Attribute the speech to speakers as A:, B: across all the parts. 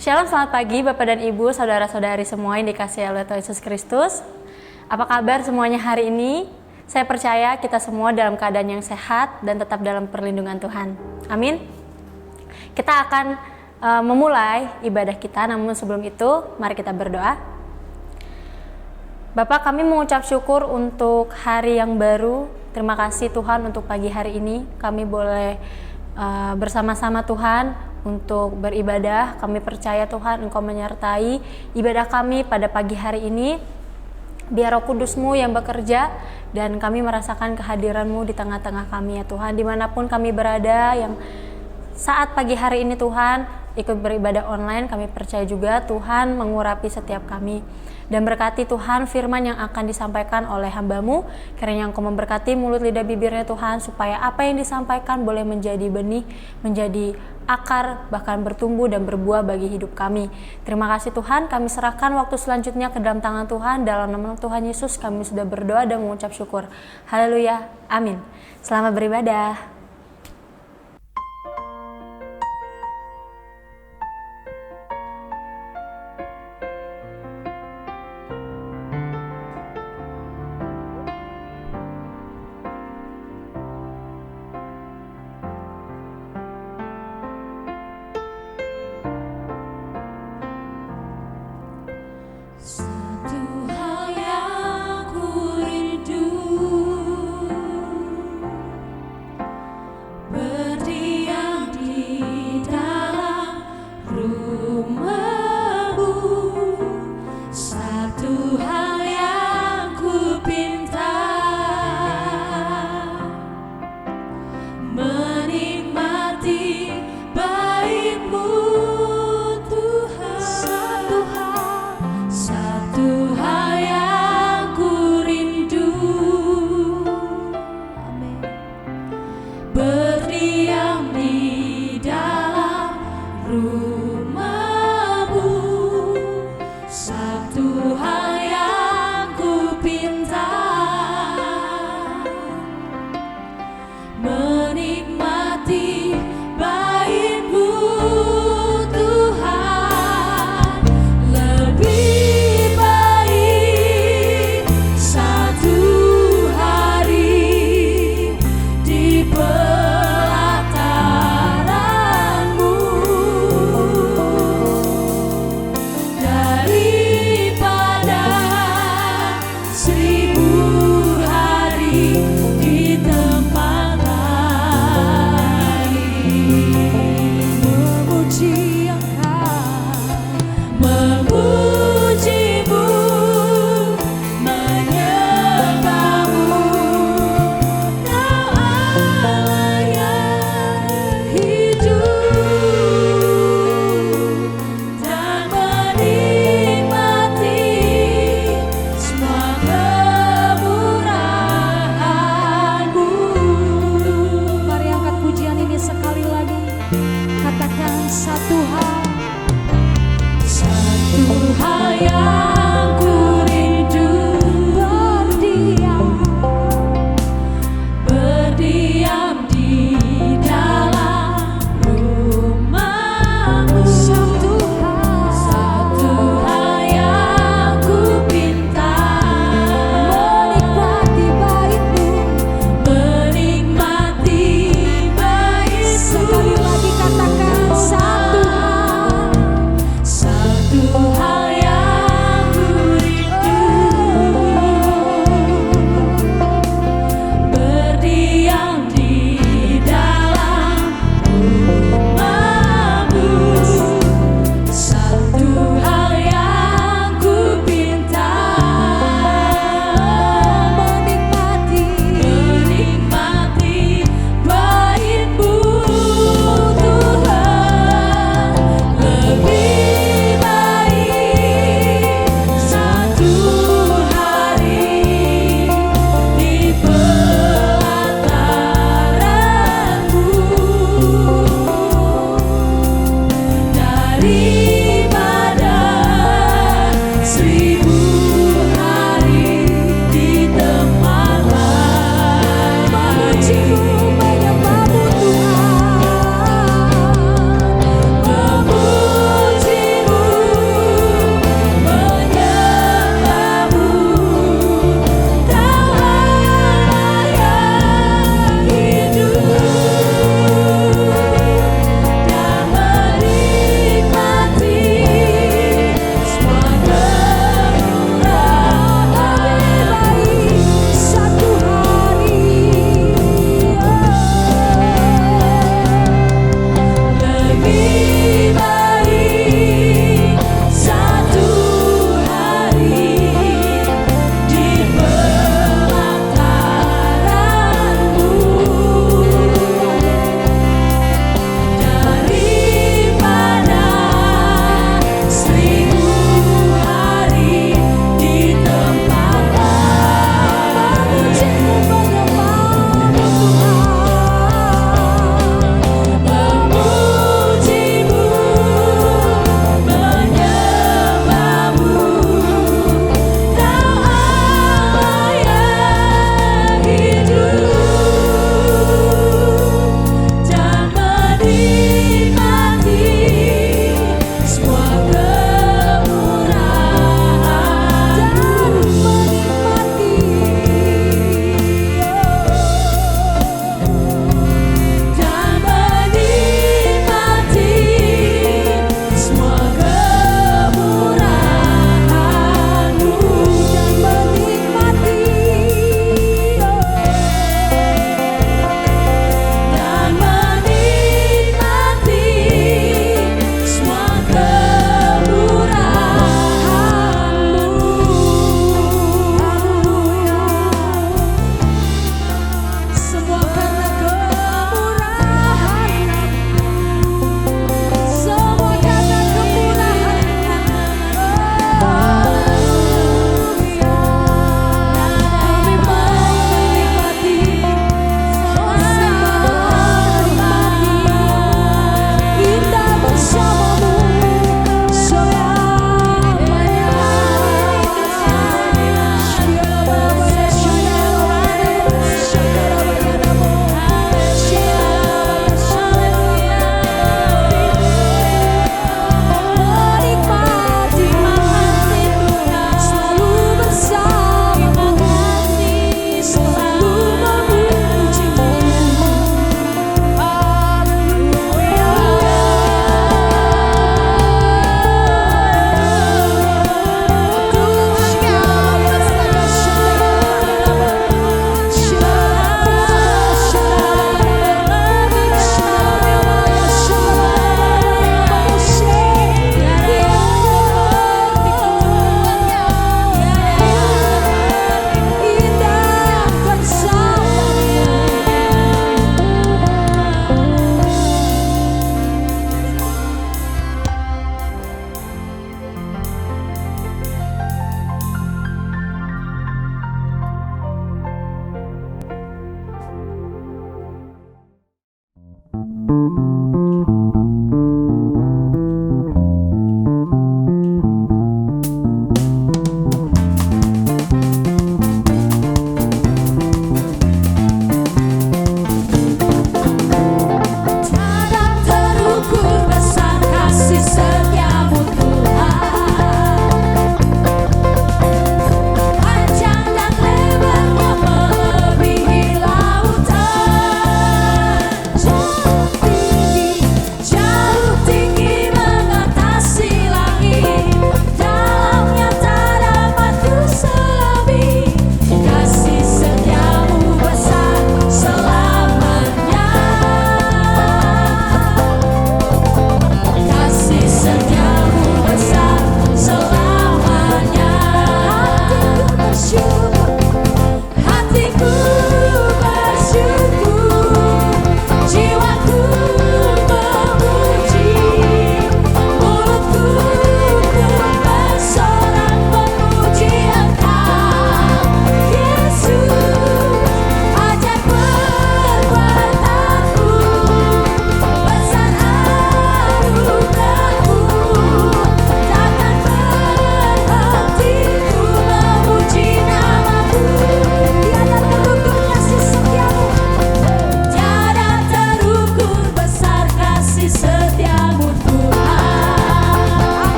A: Shalom, selamat pagi Bapak dan Ibu, saudara-saudari semua yang dikasihi oleh Tuhan Yesus Kristus. Apa kabar semuanya hari ini? Saya percaya kita semua dalam keadaan yang sehat dan tetap dalam perlindungan Tuhan. Amin. Kita akan memulai ibadah kita, namun sebelum itu mari kita berdoa. Bapak, kami mengucap syukur untuk hari yang baru. Terima kasih Tuhan untuk pagi hari ini. Kami boleh bersama-sama Tuhan untuk beribadah. Kami percaya Tuhan Engkau menyertai ibadah kami pada pagi hari ini. Biar Roh Kudus-Mu yang bekerja dan kami merasakan kehadiran-Mu di tengah-tengah kami ya Tuhan. Dimanapun kami berada, yang saat pagi hari ini Tuhan ikut beribadah online, kami percaya juga Tuhan mengurapi setiap kami. Dan berkati Tuhan firman yang akan disampaikan oleh hamba-Mu, kiranya Engkau memberkati mulut lidah bibirnya Tuhan, supaya apa yang disampaikan boleh menjadi benih, menjadi akar, bahkan bertumbuh dan berbuah bagi hidup kami. Terima kasih Tuhan, kami serahkan waktu selanjutnya ke dalam tangan Tuhan. Dalam nama Tuhan Yesus kami sudah berdoa dan mengucap syukur. Haleluya, amin. Selamat beribadah.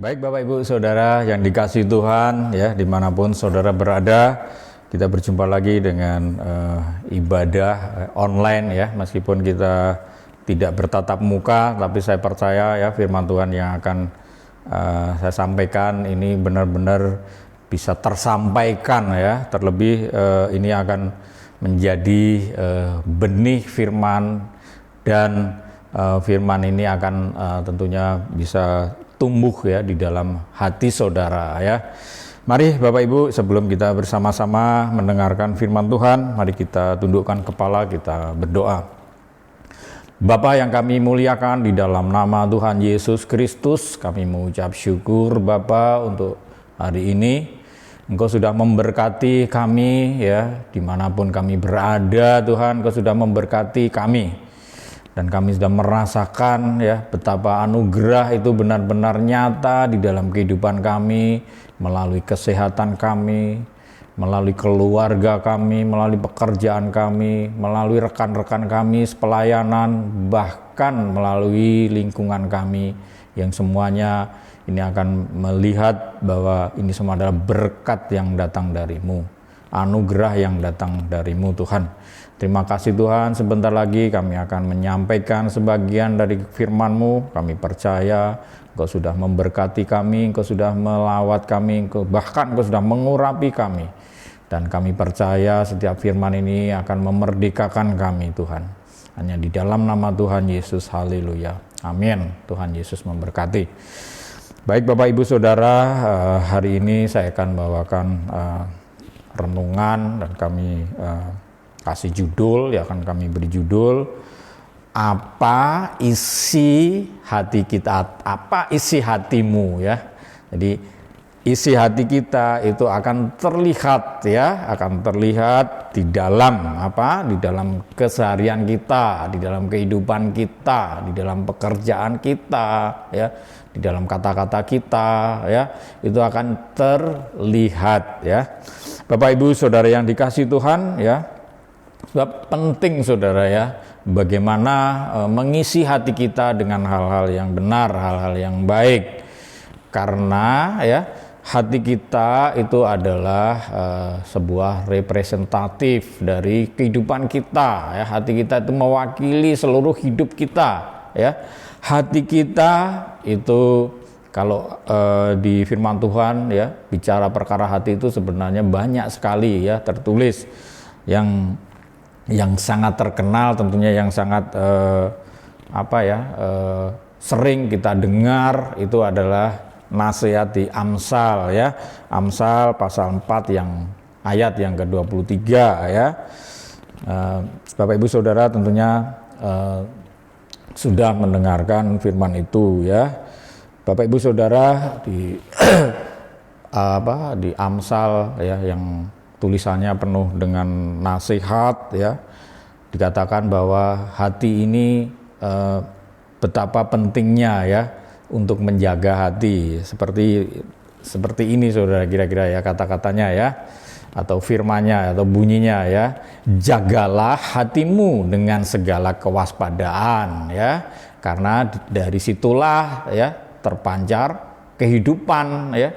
B: Baik Bapak Ibu Saudara yang dikasihi Tuhan, ya dimanapun saudara berada, kita berjumpa lagi dengan ibadah online ya, meskipun kita tidak bertatap muka, tapi saya percaya ya firman Tuhan yang akan saya sampaikan ini benar-benar bisa tersampaikan ya, terlebih ini akan menjadi benih firman dan firman ini akan tentunya bisa tumbuh ya di dalam hati saudara ya. Mari Bapak Ibu, sebelum kita bersama-sama mendengarkan firman Tuhan, mari kita tundukkan kepala, kita berdoa. Bapa yang kami muliakan, di dalam nama Tuhan Yesus Kristus, kami mengucap syukur Bapa untuk hari ini. Engkau sudah memberkati kami ya, dimanapun kami berada Tuhan, Engkau sudah memberkati kami. Dan kami sudah merasakan ya betapa anugerah itu benar-benar nyata di dalam kehidupan kami, melalui kesehatan kami, melalui keluarga kami, melalui pekerjaan kami, melalui rekan-rekan kami pelayanan, bahkan melalui lingkungan kami yang semuanya ini akan melihat bahwa ini semua adalah berkat yang datang darimu, anugerah yang datang darimu Tuhan. Terima kasih Tuhan, sebentar lagi kami akan menyampaikan sebagian dari firman-Mu. Kami percaya Engkau sudah memberkati kami, Engkau sudah melawat kami, bahkan Engkau sudah mengurapi kami. Dan kami percaya setiap firman ini akan memerdekakan kami Tuhan. Hanya di dalam nama Tuhan Yesus, haleluya. Amin. Tuhan Yesus memberkati. Baik Bapak Ibu Saudara, hari ini saya akan bawakan renungan dan kami kasih judul, ya akan kami beri judul apa isi hati kita, apa isi hatimu ya. Jadi isi hati kita itu akan terlihat ya, akan terlihat di dalam apa? Di dalam keseharian kita, di dalam kehidupan kita, di dalam pekerjaan kita ya, di dalam kata-kata kita ya, itu akan terlihat ya. Bapak Ibu Saudara yang dikasihi Tuhan ya, sebab penting saudara ya, bagaimana mengisi hati kita dengan hal-hal yang benar, hal-hal yang baik. Karena ya, hati kita itu adalah sebuah representatif dari kehidupan kita ya. Hati kita itu mewakili seluruh hidup kita ya. Hati kita itu kalau di firman Tuhan ya, bicara perkara hati itu sebenarnya banyak sekali ya tertulis yang sangat terkenal, tentunya yang sangat sering kita dengar itu adalah nasihat di Amsal ya. Amsal pasal 4 yang ayat yang ke-23 ya. Bapak Ibu Saudara tentunya sudah mendengarkan firman itu ya. Bapak Ibu Saudara di di Amsal ya, yang tulisannya penuh dengan nasihat ya, dikatakan bahwa hati ini betapa pentingnya ya untuk menjaga hati. Seperti ini saudara, kira-kira ya kata-katanya ya, atau firmannya atau bunyinya ya, jagalah hatimu dengan segala kewaspadaan ya, karena dari situlah ya terpancar kehidupan ya.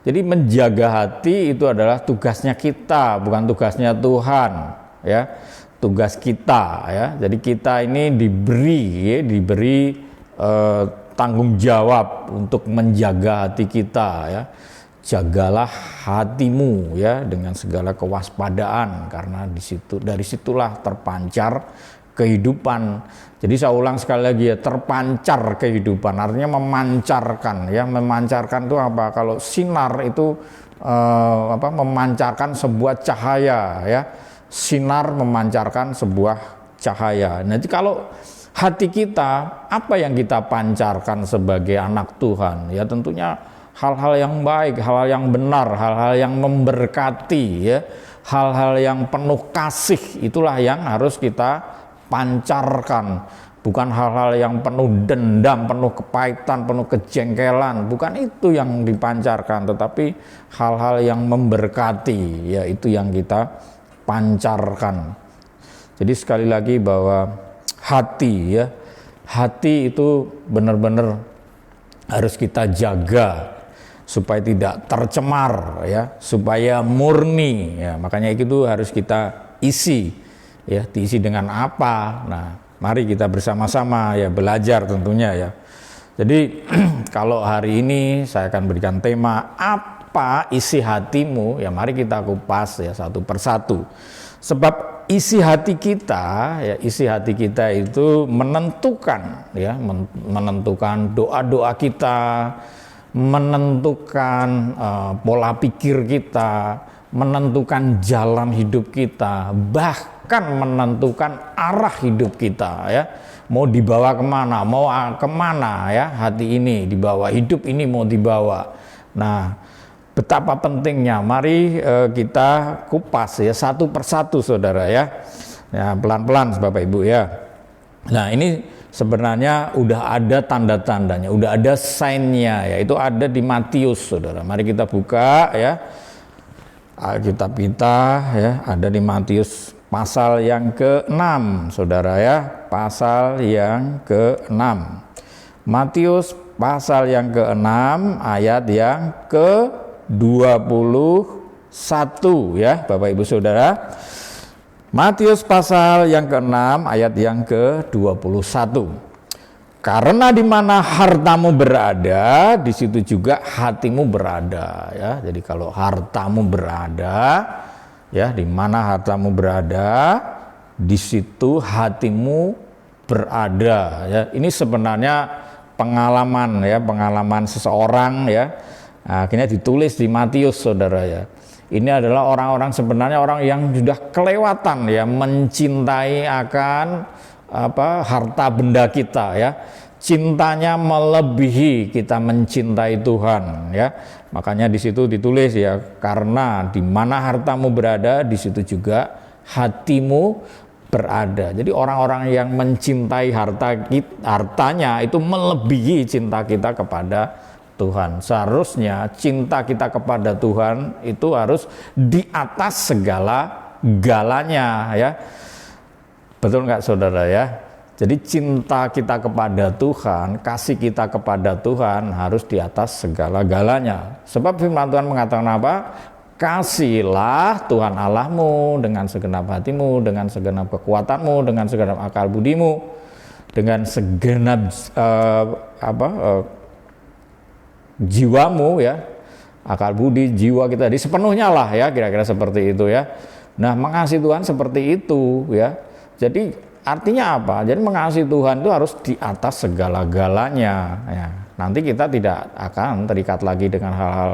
B: Jadi menjaga hati itu adalah tugasnya kita, bukan tugasnya Tuhan ya. Tugas kita ya. Jadi kita ini diberi tanggung jawab untuk menjaga hati kita ya. Jagalah hatimu ya dengan segala kewaspadaan, karena dari situlah terpancar kehidupan. Jadi saya ulang sekali lagi ya, terpancar kehidupan artinya memancarkan ya. Memancarkan itu apa? Kalau sinar itu memancarkan sebuah cahaya ya. Sinar memancarkan sebuah cahaya. Nanti kalau hati kita, apa yang kita pancarkan sebagai anak Tuhan ya, tentunya hal-hal yang baik, hal-hal yang benar, hal-hal yang memberkati ya, hal-hal yang penuh kasih, itulah yang harus kita pancarkan. Bukan hal-hal yang penuh dendam, penuh kepahitan, penuh kejengkelan, bukan itu yang dipancarkan, tetapi hal-hal yang memberkati ya, itu yang kita pancarkan. Jadi sekali lagi bahwa hati ya, hati itu benar-benar harus kita jaga supaya tidak tercemar, ya, supaya murni, ya. Makanya itu harus kita isi, ya, diisi dengan apa. Nah, mari kita bersama-sama ya belajar tentunya, ya. Jadi kalau hari ini saya akan berikan tema apa isi hatimu, ya mari kita kupas ya satu persatu. Sebab isi hati kita, ya isi hati kita itu menentukan, ya menentukan doa-doa kita, menentukan pola pikir kita, menentukan jalan hidup kita, bahkan menentukan arah hidup kita, ya. Mau dibawa kemana, mau kemana, ya hati ini dibawa, hidup ini mau dibawa. Nah, betapa pentingnya, mari kita kupas ya satu persatu saudara, ya. Ya pelan-pelan Bapak Ibu, ya. Nah, ini sebenarnya udah ada tanda-tandanya, udah ada sign-nya, yaitu ada di Matius, saudara. Mari kita buka, ya, Alkitab kita, ya, ada di Matius pasal yang ke-6, saudara, ya, pasal yang ke-6. Matius pasal yang ke-6 ayat yang ke-21, ya, Bapak Ibu Saudara. Matius pasal yang ke-6 ayat yang ke-21. Karena di mana hartamu berada, di situ juga hatimu berada, ya. Jadi kalau hartamu berada, ya, di mana hartamu berada, di situ hatimu berada, ya. Ini sebenarnya pengalaman, ya, pengalaman seseorang, ya. Akhirnya ditulis di Matius, saudara, ya. Ini adalah orang-orang, sebenarnya orang yang sudah kelewatan, ya, mencintai akan harta benda kita, ya. Cintanya melebihi kita mencintai Tuhan, ya. Makanya di situ ditulis, ya, karena di mana hartamu berada, di situ juga hatimu berada. Jadi orang-orang yang mencintai hartanya itu melebihi cinta kita kepada Tuhan. Seharusnya cinta kita kepada Tuhan itu harus di atas segala-galanya, ya. Betul nggak saudara, ya? Jadi cinta kita kepada Tuhan, kasih kita kepada Tuhan harus di atas segala-galanya. Sebab firman Tuhan mengatakan apa? Kasihilah Tuhan Allahmu dengan segenap hatimu, dengan segenap kekuatanmu, dengan segenap akal budimu, dengan segenap jiwamu, ya. Akal budi, jiwa kita di sepenuhnya lah, ya, kira-kira seperti itu, ya. Nah, mengasihi Tuhan seperti itu, ya. Jadi artinya apa? Jadi mengasihi Tuhan itu harus di atas segala-galanya, ya. Nanti kita tidak akan terikat lagi dengan hal-hal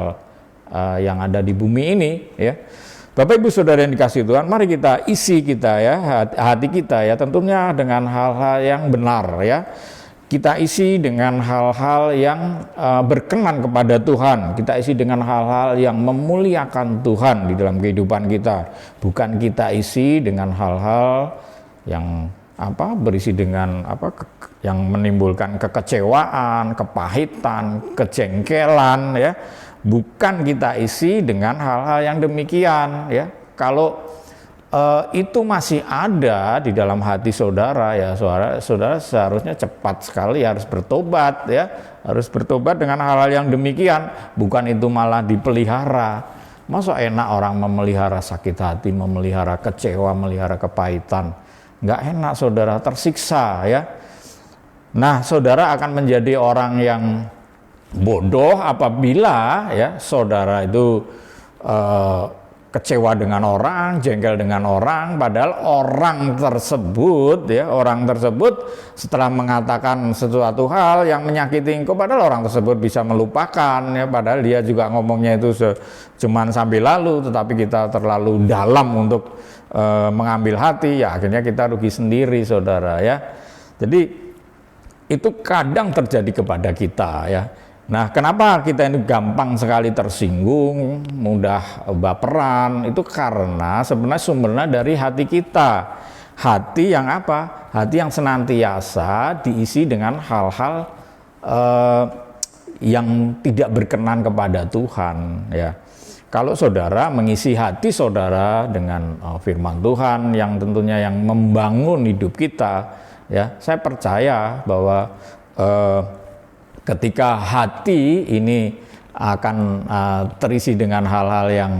B: yang ada di bumi ini, ya. Bapak Ibu Saudara yang dikasihi Tuhan, mari kita isi kita, ya, hati kita, ya, tentunya dengan hal-hal yang benar, ya. Kita isi dengan hal-hal yang berkenan kepada Tuhan. Kita isi dengan hal-hal yang memuliakan Tuhan di dalam kehidupan kita. Bukan kita isi dengan hal-hal yang berisi dengan yang menimbulkan kekecewaan, kepahitan, kejengkelan, ya. Bukan kita isi dengan hal-hal yang demikian, ya. Kalau itu masih ada di dalam hati saudara, ya, saudara seharusnya cepat sekali harus bertobat, ya. Harus bertobat dengan hal-hal yang demikian, bukan itu malah dipelihara. Masa enak orang memelihara sakit hati, memelihara kecewa, memelihara kepahitan. Nggak enak, saudara, tersiksa, ya. Nah, saudara akan menjadi orang yang bodoh apabila, ya, saudara itu kecewa dengan orang, jengkel dengan orang, padahal orang tersebut, ya, orang tersebut setelah mengatakan sesuatu hal yang menyakiti engkau, padahal orang tersebut bisa melupakan, ya, padahal dia juga ngomongnya itu cuman sambil lalu, tetapi kita terlalu dalam untuk mengambil hati, ya, akhirnya kita rugi sendiri, saudara, ya. Jadi itu kadang terjadi kepada kita, ya. Nah, kenapa kita ini gampang sekali tersinggung, mudah baperan? Itu karena sebenarnya sumbernya dari hati kita. Hati yang apa? Hati yang senantiasa diisi dengan hal-hal yang tidak berkenan kepada Tuhan, ya. Kalau saudara mengisi hati saudara dengan firman Tuhan yang tentunya yang membangun hidup kita, ya, saya percaya bahwa ketika hati ini akan terisi dengan hal-hal yang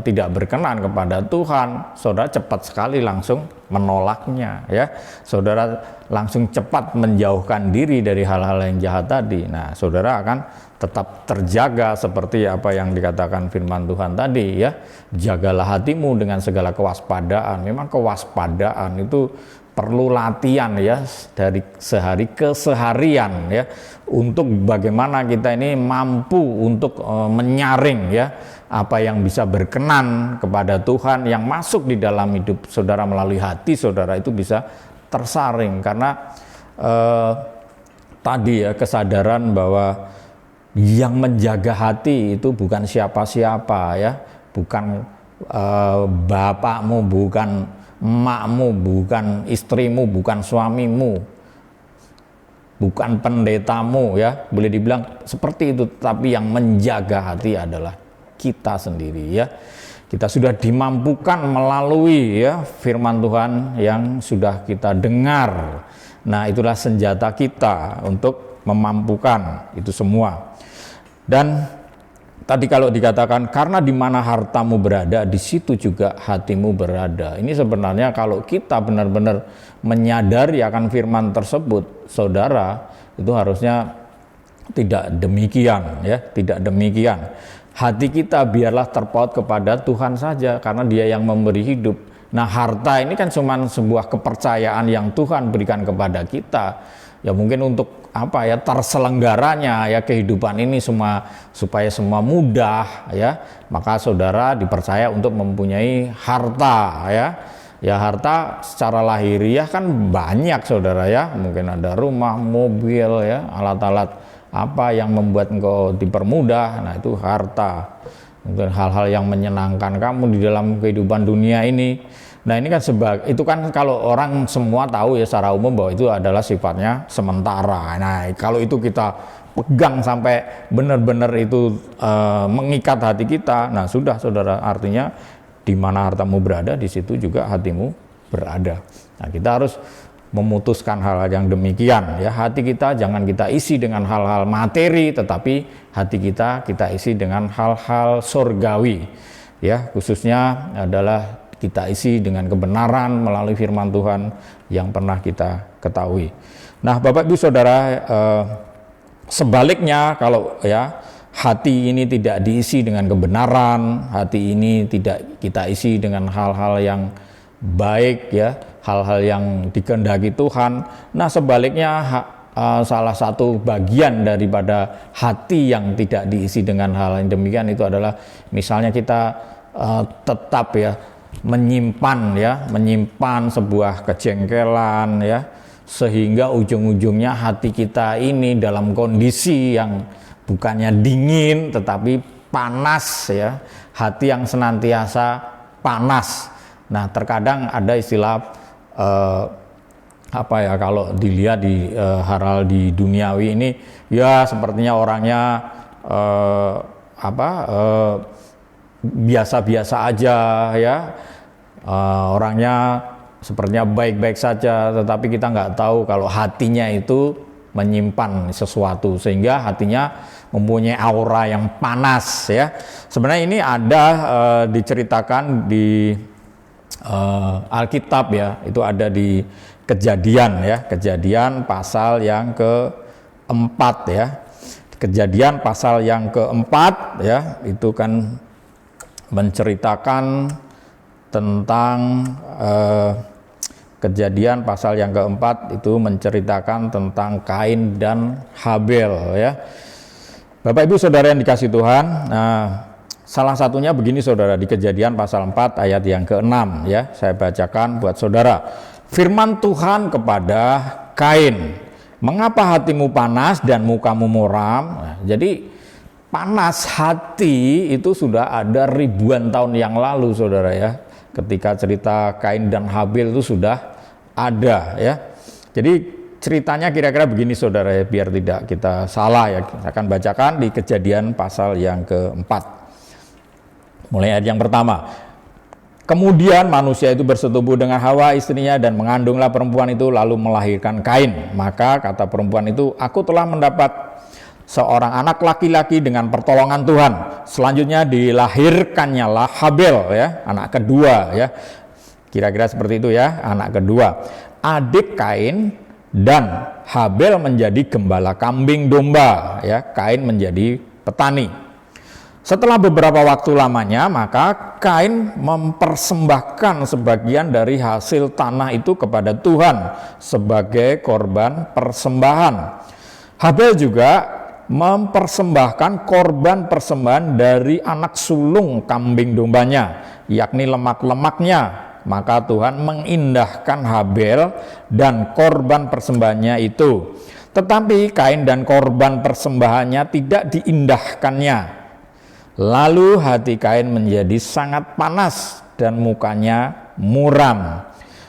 B: tidak berkenan kepada Tuhan, saudara cepat sekali langsung menolaknya, ya. Saudara langsung cepat menjauhkan diri dari hal-hal yang jahat tadi. Nah, saudara akan tetap terjaga seperti apa yang dikatakan firman Tuhan tadi, ya. Jagalah hatimu dengan segala kewaspadaan. Memang kewaspadaan itu perlu latihan, ya, dari sehari ke seharian, ya, untuk bagaimana kita ini mampu untuk menyaring, ya, apa yang bisa berkenan kepada Tuhan yang masuk di dalam hidup saudara melalui hati saudara itu bisa tersaring. Karena tadi, ya, kesadaran bahwa yang menjaga hati itu bukan siapa-siapa, ya, bukan bapakmu, bukan emakmu, bukan istrimu, bukan suamimu, bukan pendetamu, ya, boleh dibilang seperti itu. Tapi yang menjaga hati adalah kita sendiri, ya. Kita sudah dimampukan melalui, ya, firman Tuhan yang sudah kita dengar. Nah, itulah senjata kita untuk memampukan itu semua. Dan tadi kalau dikatakan karena di mana hartamu berada, di situ juga hatimu berada. Ini sebenarnya kalau kita benar-benar menyadari akan firman tersebut, saudara, itu harusnya tidak demikian, ya, tidak demikian. Hati kita biarlah terpaut kepada Tuhan saja, karena Dia yang memberi hidup. Nah, harta ini kan cuma sebuah kepercayaan yang Tuhan berikan kepada kita, ya, mungkin untuk apa, ya, terselenggaranya, ya, kehidupan ini supaya semua mudah, ya, maka saudara dipercaya untuk mempunyai harta, ya. Ya, harta secara lahiriah kan banyak, saudara, ya, mungkin ada rumah, mobil, ya, alat-alat apa yang membuat engkau dipermudah. Nah, itu harta. Mungkin hal-hal yang menyenangkan kamu di dalam kehidupan dunia ini. Nah, ini kan itu kan kalau orang semua tahu, ya, secara umum bahwa itu adalah sifatnya sementara. Nah, kalau itu kita pegang sampai benar-benar itu mengikat hati kita, nah sudah, saudara, artinya di mana hartamu berada, di situ juga hatimu berada. Nah, kita harus memutuskan hal-hal yang demikian, ya. Hati kita jangan kita isi dengan hal-hal materi, tetapi hati kita isi dengan hal-hal surgawi, ya, khususnya adalah kita isi dengan kebenaran melalui firman Tuhan yang pernah kita ketahui. Nah, Bapak Ibu Saudara, sebaliknya kalau, ya, hati ini tidak diisi dengan kebenaran, hati ini tidak kita isi dengan hal-hal yang baik, ya, hal-hal yang dikehendaki Tuhan. Nah, sebaliknya salah satu bagian daripada hati yang tidak diisi dengan hal yang demikian itu adalah misalnya kita tetap, ya, menyimpan sebuah kejengkelan, ya, sehingga ujung-ujungnya hati kita ini dalam kondisi yang bukannya dingin tetapi panas, ya, hati yang senantiasa panas. Nah, terkadang ada istilah apa, ya, kalau dilihat di hal di duniawi ini, ya, sepertinya orangnya biasa-biasa aja, ya, orangnya sepertinya baik-baik saja, tetapi kita nggak tahu kalau hatinya itu menyimpan sesuatu sehingga hatinya mempunyai aura yang panas, ya. Sebenarnya ini ada diceritakan di Alkitab, ya, itu ada di Kejadian, ya, Kejadian pasal yang keempat, ya. Kejadian pasal yang keempat, ya, itu kan menceritakan tentang Kejadian pasal yang keempat itu menceritakan tentang Kain dan Habel, ya. Bapak Ibu Saudara yang dikasihi Tuhan, salah satunya begini, saudara, di Kejadian pasal 4 ayat yang ke-6, ya. Saya bacakan buat saudara. Firman Tuhan kepada Kain, mengapa hatimu panas dan mukamu muram? Nah, jadi panas hati itu sudah ada ribuan tahun yang lalu, saudara, ya. Ketika cerita Kain dan Habel itu sudah ada, ya. Jadi ceritanya kira-kira begini, saudara, ya, biar tidak kita salah, ya. Saya akan bacakan di Kejadian pasal yang keempat. Mulai ayat yang pertama. Kemudian manusia itu bersetubuh dengan Hawa istrinya dan mengandunglah perempuan itu lalu melahirkan Kain. Maka kata perempuan itu, aku telah mendapat seorang anak laki-laki dengan pertolongan Tuhan. Selanjutnya dilahirkannya lah Habel, ya, anak kedua, ya. Kira-kira seperti itu, ya, anak kedua. Adik Kain, dan Habel menjadi gembala kambing domba, ya. Kain menjadi petani. Setelah beberapa waktu lamanya, maka Kain mempersembahkan sebagian dari hasil tanah itu kepada Tuhan sebagai korban persembahan. Habel juga mempersembahkan korban persembahan dari anak sulung kambing dombanya, yakni lemak-lemaknya. Maka Tuhan mengindahkan Habel dan korban persembahannya itu. Tetapi Kain dan korban persembahannya tidak diindahkannya. Lalu hati Kain menjadi sangat panas dan mukanya muram.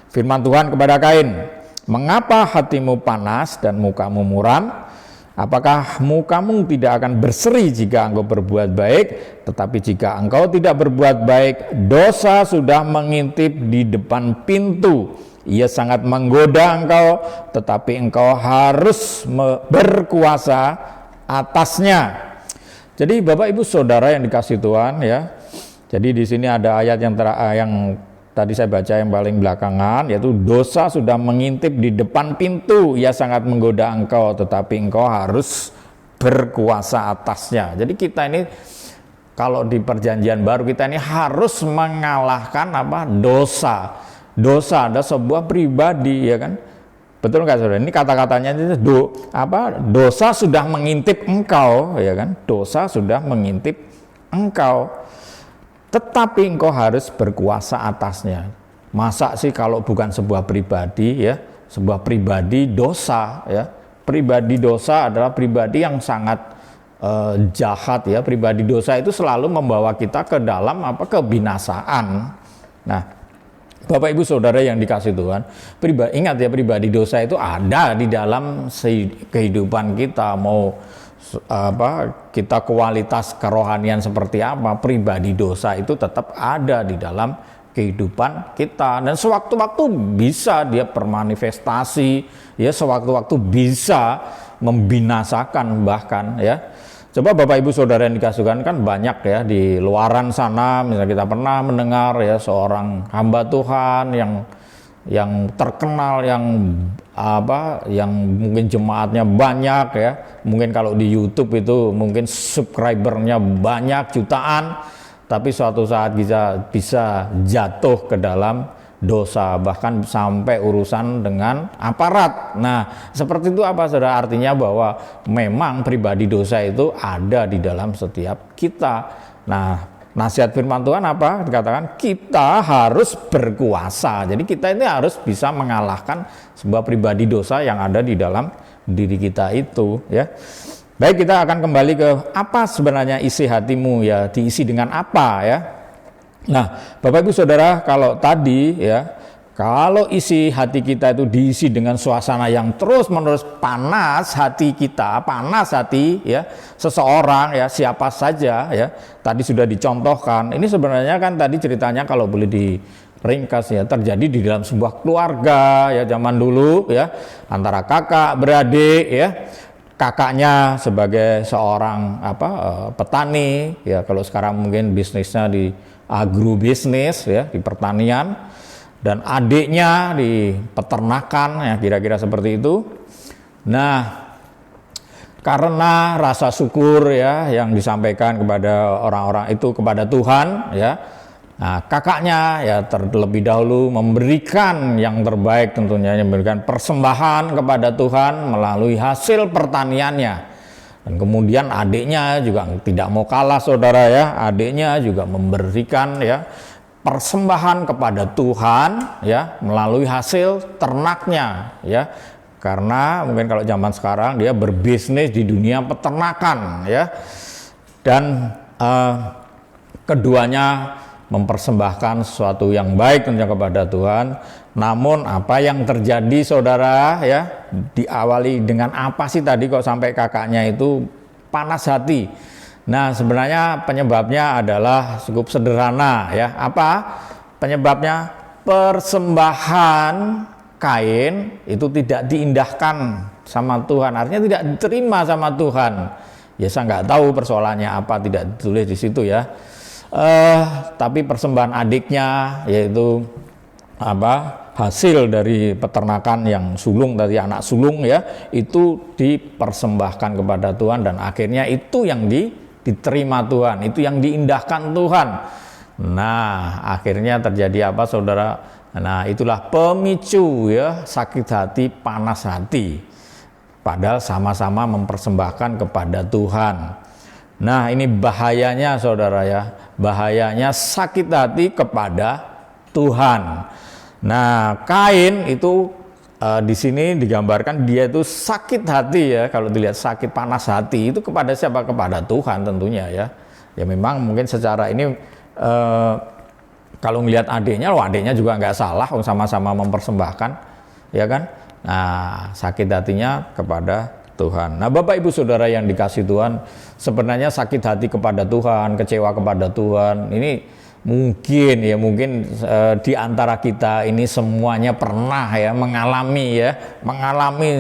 B: Firman Tuhan kepada Kain, mengapa hatimu panas dan mukamu muram? Apakah mukamu tidak akan berseri jika engkau berbuat baik? Tetapi jika engkau tidak berbuat baik, dosa sudah mengintip di depan pintu. Ia sangat menggoda engkau, tetapi engkau harus berkuasa atasnya. Jadi Bapak Ibu Saudara yang dikasih Tuhan, ya. Jadi di sini ada ayat yang tadi saya baca yang paling belakangan, yaitu dosa sudah mengintip di depan pintu, ia sangat menggoda engkau, tetapi engkau harus berkuasa atasnya. Jadi kita ini kalau di perjanjian baru kita ini harus mengalahkan dosa. Dosa ada sebuah pribadi, ya kan? Betul nggak saudara? Ini kata-katanya itu dosa sudah mengintip engkau, ya kan? Dosa sudah mengintip engkau, tetapi engkau harus berkuasa atasnya. Masa sih kalau bukan sebuah pribadi, ya? Sebuah pribadi dosa, ya. Pribadi dosa adalah pribadi yang sangat jahat, ya. Pribadi dosa itu selalu membawa kita ke dalam kebinasaan. Nah, Bapak Ibu Saudara yang dikasih Tuhan, ingat ya, pribadi dosa itu ada di dalam kehidupan kita. Mau kita kualitas kerohanian seperti apa, pribadi dosa itu tetap ada di dalam kehidupan kita. Dan sewaktu-waktu bisa dia bermanifestasi, ya, sewaktu-waktu bisa membinasakan bahkan, ya. Coba Bapak Ibu Saudara yang dikasihkan, kan banyak ya di luaran sana, misalnya kita pernah mendengar ya seorang hamba Tuhan yang terkenal, yang mungkin jemaatnya banyak, ya. Mungkin kalau di YouTube itu mungkin subscribernya banyak jutaan, tapi suatu saat bisa jatuh ke dalam dosa, bahkan sampai urusan dengan aparat. Nah, seperti itu saudara? Artinya bahwa memang pribadi dosa itu ada di dalam setiap kita. Nah, nasihat firman Tuhan apa? Dikatakan kita harus berkuasa. Jadi kita ini harus bisa mengalahkan sebuah pribadi dosa yang ada di dalam diri kita itu, ya. Baik, kita akan kembali ke apa sebenarnya isi hatimu, ya, diisi dengan apa, ya. Nah, Bapak Ibu Saudara, kalau tadi, ya, kalau isi hati kita itu diisi dengan suasana yang terus-menerus panas hati kita, panas hati, ya, seseorang, ya, siapa saja, ya, tadi sudah dicontohkan. Ini sebenarnya kan tadi ceritanya kalau boleh diringkas, ya, terjadi di dalam sebuah keluarga, ya, zaman dulu, ya, antara kakak beradik, ya. Kakaknya sebagai seorang petani, ya, kalau sekarang mungkin bisnisnya di agrobisnis, ya, di pertanian, dan adiknya di peternakan, ya, kira-kira seperti itu. Nah, karena rasa syukur, ya, yang disampaikan kepada orang-orang itu kepada Tuhan, ya, nah, kakaknya, ya, terlebih dahulu memberikan yang terbaik, tentunya memberikan persembahan kepada Tuhan melalui hasil pertaniannya. Dan kemudian adiknya juga tidak mau kalah, saudara, ya. Adiknya juga memberikan, ya, persembahan kepada Tuhan, ya, melalui hasil ternaknya, ya. Karena mungkin kalau zaman sekarang dia berbisnis di dunia peternakan, ya. Dan keduanya mempersembahkan sesuatu yang baik tentunya kepada Tuhan. Namun apa yang terjadi, saudara, ya, diawali dengan apa sih tadi kok sampai kakaknya itu panas hati? Nah, sebenarnya penyebabnya adalah cukup sederhana, ya. Apa? Penyebabnya persembahan Kain itu tidak diindahkan sama Tuhan, artinya tidak diterima sama Tuhan. Ya saya nggak tahu persoalannya apa, tidak ditulis di situ ya. Tapi persembahan adiknya, yaitu hasil dari peternakan yang sulung, dari anak sulung ya, itu dipersembahkan kepada Tuhan, dan akhirnya itu yang diterima Tuhan, itu yang diindahkan Tuhan. Nah akhirnya terjadi apa saudara? Nah itulah pemicu ya sakit hati, panas hati, padahal sama-sama mempersembahkan kepada Tuhan. Nah ini bahayanya saudara ya, bahayanya sakit hati kepada Tuhan. Nah Kain itu di sini digambarkan dia itu sakit hati ya, kalau dilihat sakit panas hati itu kepada siapa? Kepada Tuhan tentunya ya. Ya memang mungkin secara ini kalau ngelihat adiknya juga nggak salah, sama-sama mempersembahkan, ya kan? Nah sakit hatinya kepada Tuhan. Nah Bapak Ibu Saudara yang dikasih Tuhan, sebenarnya sakit hati kepada Tuhan, kecewa kepada Tuhan, ini mungkin di antara kita ini semuanya pernah ya mengalami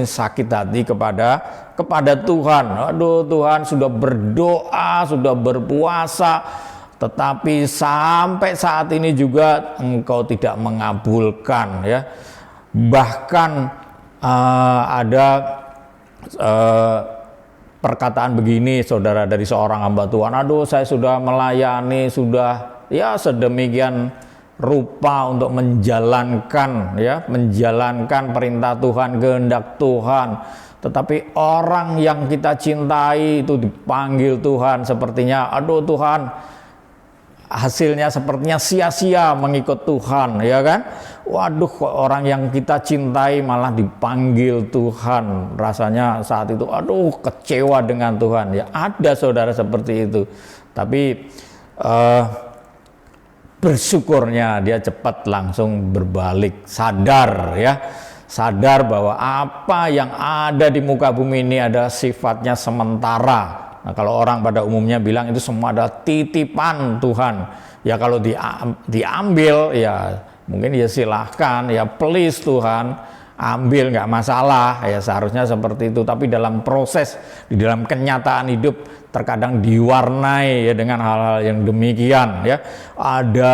B: sakit hati kepada Tuhan. Aduh Tuhan, sudah berdoa, sudah berpuasa, tetapi sampai saat ini juga Engkau tidak mengabulkan ya. Bahkan ada perkataan begini saudara dari seorang hamba Tuhan, aduh saya sudah melayani, sudah ya sedemikian rupa untuk menjalankan perintah Tuhan, kehendak Tuhan, tetapi orang yang kita cintai itu dipanggil Tuhan, sepertinya aduh Tuhan, hasilnya sepertinya sia-sia mengikut Tuhan, ya kan? Waduh, orang yang kita cintai malah dipanggil Tuhan. Rasanya saat itu aduh kecewa dengan Tuhan. Ya ada saudara seperti itu. Tapi bersyukurnya dia cepat langsung berbalik, sadar ya. Sadar bahwa apa yang ada di muka bumi ini ada sifatnya sementara. Nah, kalau orang pada umumnya bilang itu semua adalah titipan Tuhan. Ya kalau diambil ya mungkin ya silahkan, ya please Tuhan, ambil, nggak masalah, ya seharusnya seperti itu. Tapi dalam proses, di dalam kenyataan hidup terkadang diwarnai ya dengan hal-hal yang demikian ya. Ada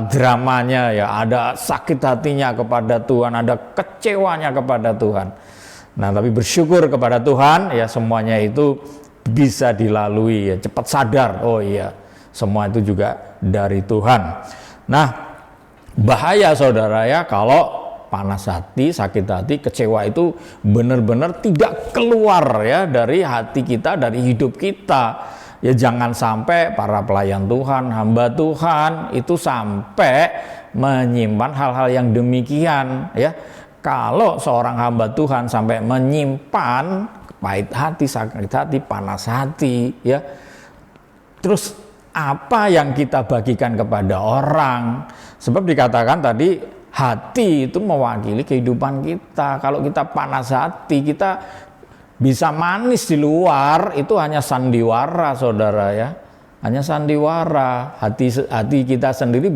B: dramanya ya, ada sakit hatinya kepada Tuhan, ada kecewanya kepada Tuhan. Nah tapi bersyukur kepada Tuhan ya, semuanya itu bisa dilalui ya, cepat sadar, oh iya semua itu juga dari Tuhan. Nah bahaya saudara ya kalau panas hati, sakit hati, kecewa itu benar-benar tidak keluar ya dari hati kita, dari hidup kita. Ya jangan sampai para pelayan Tuhan, hamba Tuhan itu sampai menyimpan hal-hal yang demikian ya. Kalau seorang hamba Tuhan sampai menyimpan pahit hati, sakit hati, panas hati ya, terus apa yang kita bagikan kepada orang? Sebab dikatakan tadi hati itu mewakili kehidupan kita. Kalau kita panas hati, kita bisa manis di luar, itu hanya sandiwara saudara ya, hanya sandiwara. Hati kita sendiri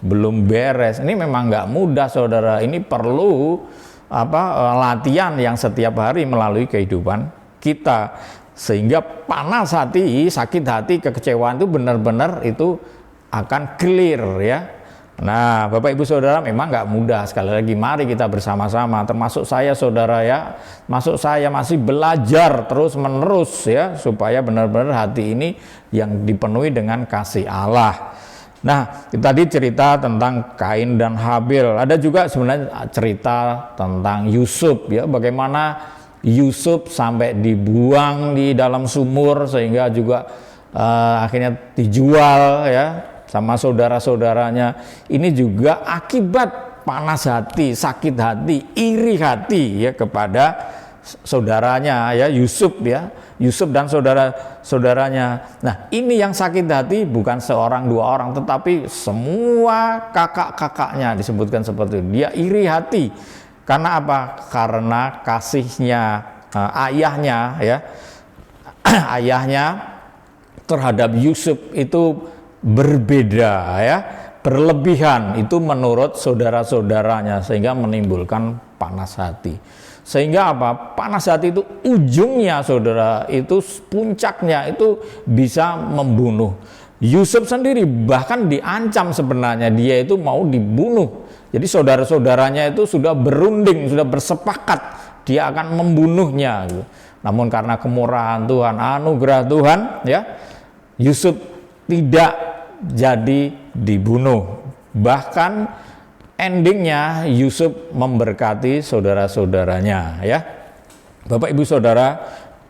B: belum beres. Ini memang nggak mudah saudara, ini perlu latihan yang setiap hari melalui kehidupan kita, sehingga panas hati, sakit hati, kekecewaan itu benar-benar itu akan clear ya. Nah Bapak Ibu Saudara memang nggak mudah. Sekali lagi mari kita bersama-sama, termasuk saya saudara ya, masuk saya masih belajar terus menerus ya, supaya benar-benar hati ini yang dipenuhi dengan kasih Allah. Nah tadi cerita tentang Kain dan Habil, ada juga sebenarnya cerita tentang Yusuf ya, bagaimana Yusuf sampai dibuang di dalam sumur sehingga juga akhirnya dijual ya sama saudara-saudaranya. Ini juga akibat panas hati, sakit hati, iri hati ya kepada saudaranya ya, Yusuf dan saudara-saudaranya. Nah ini yang sakit hati bukan seorang dua orang, tetapi semua kakak-kakaknya disebutkan seperti itu. Dia iri hati karena apa? Karena kasihnya ayahnya ya, ayahnya terhadap Yusuf itu berbeda ya, berlebihan itu menurut saudara-saudaranya sehingga menimbulkan panas hati. Sehingga apa? Panas hati itu ujungnya saudara, itu puncaknya itu bisa membunuh. Yusuf sendiri bahkan diancam sebenarnya, dia itu mau dibunuh. Jadi saudara-saudaranya itu sudah berunding, sudah bersepakat dia akan membunuhnya. Namun karena kemurahan Tuhan, anugerah Tuhan, ya, Yusuf tidak jadi dibunuh. Bahkan endingnya Yusuf memberkati saudara-saudaranya, ya. Bapak Ibu Saudara,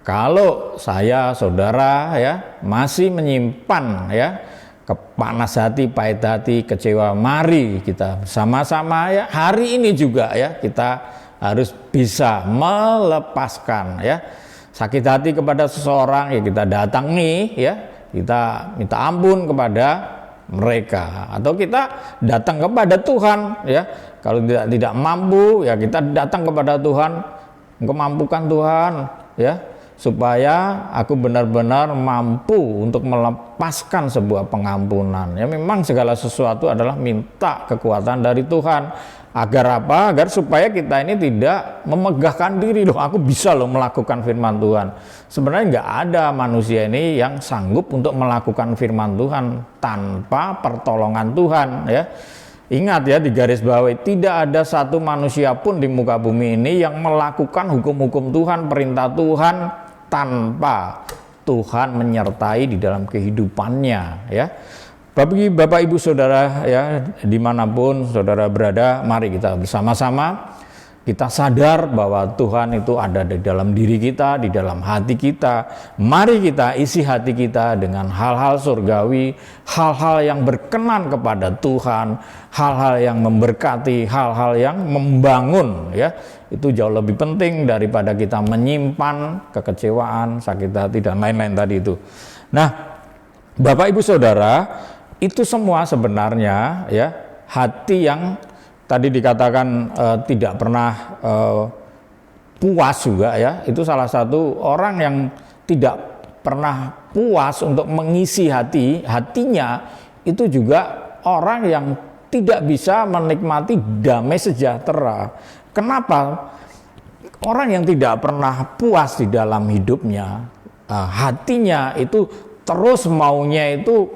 B: kalau saya saudara ya masih menyimpan ya kepanas hati, pahit hati, kecewa, mari kita sama-sama ya hari ini juga ya kita harus bisa melepaskan ya sakit hati kepada seseorang, ya kita datangi ya, kita minta ampun kepada mereka, atau kita datang kepada Tuhan ya. Kalau tidak mampu ya kita datang kepada Tuhan, Engkau mampukan Tuhan ya, supaya aku benar-benar mampu untuk melepaskan sebuah pengampunan. Ya memang segala sesuatu adalah minta kekuatan dari Tuhan. Agar apa? Agar supaya kita ini tidak memegahkan diri, loh aku bisa loh melakukan firman Tuhan. Sebenarnya nggak ada manusia ini yang sanggup untuk melakukan firman Tuhan tanpa pertolongan Tuhan ya. Ingat ya, di garis bawah, tidak ada satu manusia pun di muka bumi ini yang melakukan hukum-hukum Tuhan, perintah Tuhan tanpa Tuhan menyertai di dalam kehidupannya ya. Bapak Ibu Saudara ya, dimanapun saudara berada, mari kita bersama-sama kita sadar bahwa Tuhan itu ada di dalam diri kita, di dalam hati kita. Mari kita isi hati kita dengan hal-hal surgawi, hal-hal yang berkenan kepada Tuhan, hal-hal yang memberkati, hal-hal yang membangun ya. Itu jauh lebih penting daripada kita menyimpan kekecewaan, sakit hati dan lain-lain tadi itu. Nah, Bapak Ibu Saudara, itu semua sebenarnya ya hati yang tadi dikatakan tidak pernah puas juga ya, itu salah satu orang yang tidak pernah puas untuk mengisi hatinya, itu juga orang yang tidak bisa menikmati damai sejahtera. Kenapa? Orang yang tidak pernah puas di dalam hidupnya, hatinya itu terus maunya itu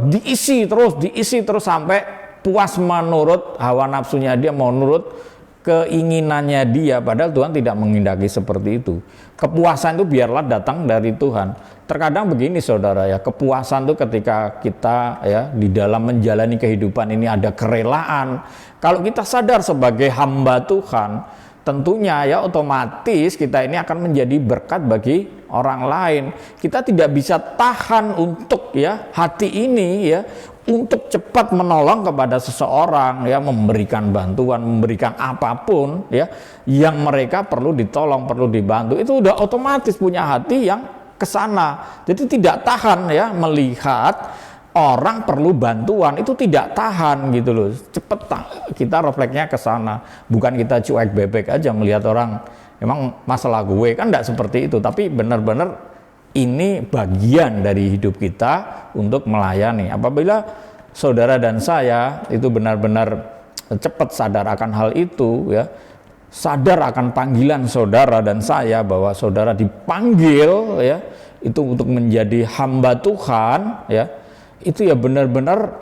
B: diisi terus sampai puas menurut hawa nafsunya dia, mau nurut keinginannya dia, padahal Tuhan tidak menghendaki seperti itu. Kepuasan itu biarlah datang dari Tuhan. Terkadang begini saudara ya, kepuasan itu ketika kita ya di dalam menjalani kehidupan ini ada kerelaan. Kalau kita sadar sebagai hamba Tuhan, tentunya ya otomatis kita ini akan menjadi berkat bagi orang lain. Kita tidak bisa tahan untuk ya hati ini ya untuk cepat menolong kepada seseorang ya, memberikan bantuan, memberikan apapun ya yang mereka perlu ditolong, perlu dibantu. Itu udah otomatis punya hati yang kesana. Jadi tidak tahan ya melihat orang perlu bantuan, itu tidak tahan gitu loh. Cepet kita refleksnya ke sana. Bukan kita cuek bebek aja melihat orang emang masalah gue, kan enggak seperti itu, tapi benar-benar ini bagian dari hidup kita untuk melayani. Apabila saudara dan saya itu benar-benar cepat sadar akan hal itu ya, sadar akan panggilan saudara dan saya bahwa saudara dipanggil ya itu untuk menjadi hamba Tuhan ya, itu ya benar-benar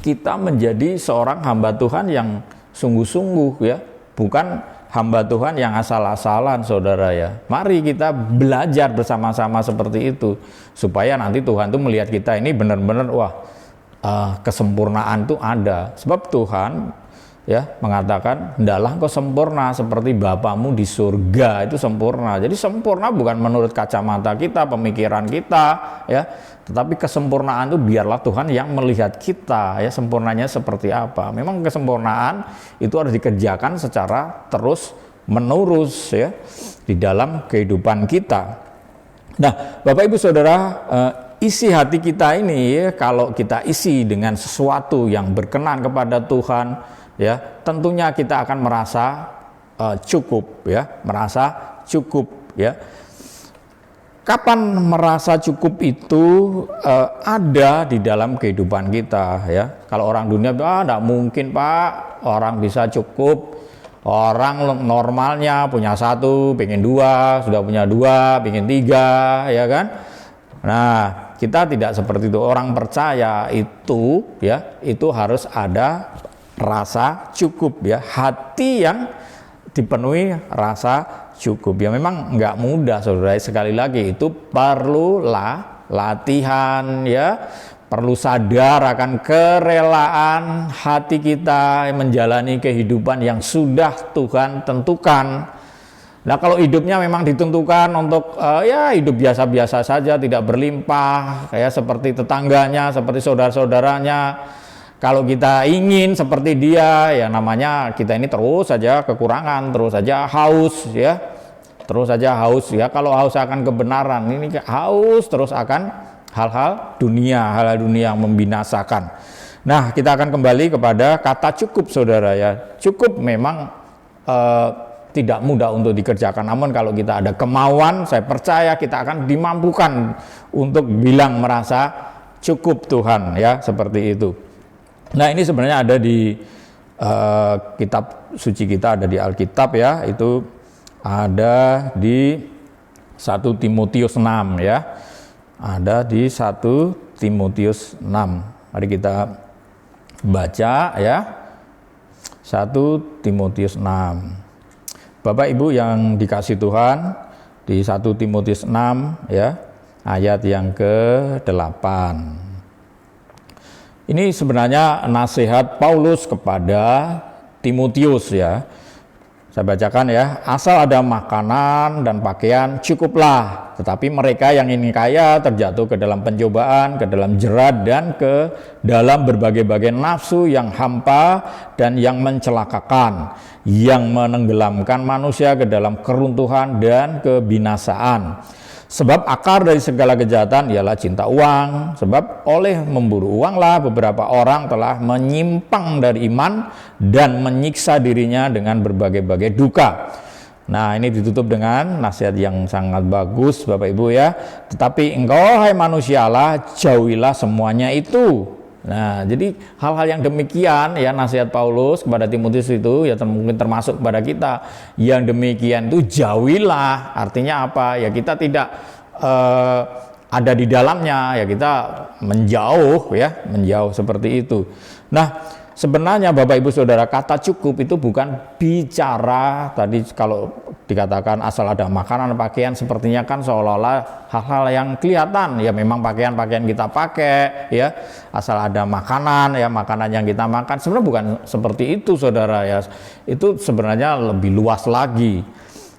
B: kita menjadi seorang hamba Tuhan yang sungguh-sungguh ya, bukan hamba Tuhan yang asal-asalan saudara ya. Mari kita belajar bersama-sama seperti itu, supaya nanti Tuhan tuh melihat kita ini benar-benar kesempurnaan tuh ada. Sebab Tuhan ya mengatakan, hendaklah engkau sempurna seperti Bapamu di surga itu sempurna. Jadi sempurna bukan menurut kacamata kita, pemikiran kita ya, tetapi kesempurnaan itu biarlah Tuhan yang melihat kita ya, sempurnanya seperti apa. Memang kesempurnaan itu harus dikerjakan secara terus menerus ya di dalam kehidupan kita. Nah, Bapak Ibu Saudara, isi hati kita ini ya, kalau kita isi dengan sesuatu yang berkenan kepada Tuhan ya, tentunya kita akan merasa cukup ya, merasa cukup ya. kapan merasa cukup itu ada di dalam kehidupan kita ya. Kalau orang dunia enggak mungkin Pak orang bisa cukup. Orang normalnya punya 1, pengen 2, sudah punya 2, pengen 3, ya kan? Nah, kita tidak seperti itu. Orang percaya itu ya, itu harus ada rasa cukup ya, hati yang dipenuhi rasa cukup ya. Memang nggak mudah saudara, sekali lagi itu perlulah latihan ya, perlu sadar akan kerelaan hati kita menjalani kehidupan yang sudah Tuhan tentukan. Nah kalau hidupnya memang ditentukan untuk ya hidup biasa-biasa saja, tidak berlimpah kayak seperti tetangganya, seperti saudara-saudaranya. Kalau kita ingin seperti dia, ya namanya kita ini terus saja kekurangan, terus saja haus ya, terus saja haus ya. Kalau haus akan kebenaran, ini haus terus akan hal-hal dunia yang membinasakan. Nah, kita akan kembali kepada kata cukup, saudara ya. Cukup memang tidak mudah untuk dikerjakan. Namun kalau kita ada kemauan, saya percaya kita akan dimampukan untuk bilang merasa cukup Tuhan ya, seperti itu. Nah ini sebenarnya ada di kitab suci kita, ada di Alkitab ya, itu ada di 1 Timotius 6 ya, ada di 1 Timotius 6. Mari kita baca ya, 1 Timotius 6. Bapak Ibu yang dikasih Tuhan, di 1 Timotius 6 ya, ayat yang ke-8. Ini sebenarnya nasihat Paulus kepada Timotius ya. Saya bacakan ya. Asal ada makanan dan pakaian cukuplah. Tetapi mereka yang ingin kaya terjatuh ke dalam pencobaan, ke dalam jerat dan ke dalam berbagai-bagai nafsu yang hampa dan yang mencelakakan, yang menenggelamkan manusia ke dalam keruntuhan dan kebinasaan. Sebab akar dari segala kejahatan ialah cinta uang. Sebab oleh memburu uanglah beberapa orang telah menyimpang dari iman dan menyiksa dirinya dengan berbagai-bagai duka. Nah ini ditutup dengan nasihat yang sangat bagus Bapak Ibu ya. Tetapi engkau hai manusia Allah, jauhilah semuanya itu. Nah jadi hal-hal yang demikian ya, nasihat Paulus kepada Timotius itu ya mungkin termasuk kepada kita. Yang demikian itu jauhilah, artinya apa ya, kita tidak ada di dalamnya ya, kita menjauh ya, menjauh seperti itu. Nah sebenarnya Bapak Ibu Saudara, kata cukup itu bukan bicara tadi kalau dikatakan asal ada makanan pakaian, sepertinya kan seolah-olah hal-hal yang kelihatan ya, memang pakaian-pakaian kita pakai ya, asal ada makanan ya, makanan yang kita makan. Sebenarnya bukan seperti itu saudara ya, itu sebenarnya lebih luas lagi.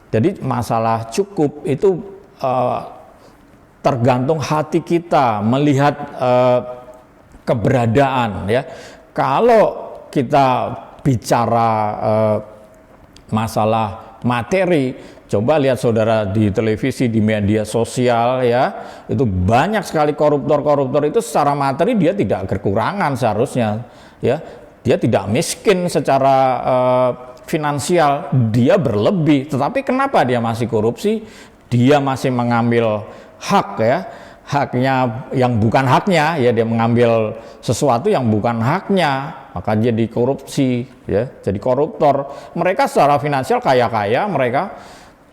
B: Jadi masalah cukup itu tergantung hati kita melihat keberadaan ya. Kalau kita bicara masalah materi, coba lihat saudara di televisi, di media sosial ya, itu banyak sekali koruptor itu secara materi dia tidak kekurangan seharusnya ya, dia tidak miskin secara finansial, dia berlebih, tetapi kenapa dia masih korupsi? Dia masih mengambil hak ya, haknya yang bukan haknya ya, dia mengambil sesuatu yang bukan haknya, maka dia dikorupsi ya, jadi koruptor. Mereka secara finansial kaya-kaya, mereka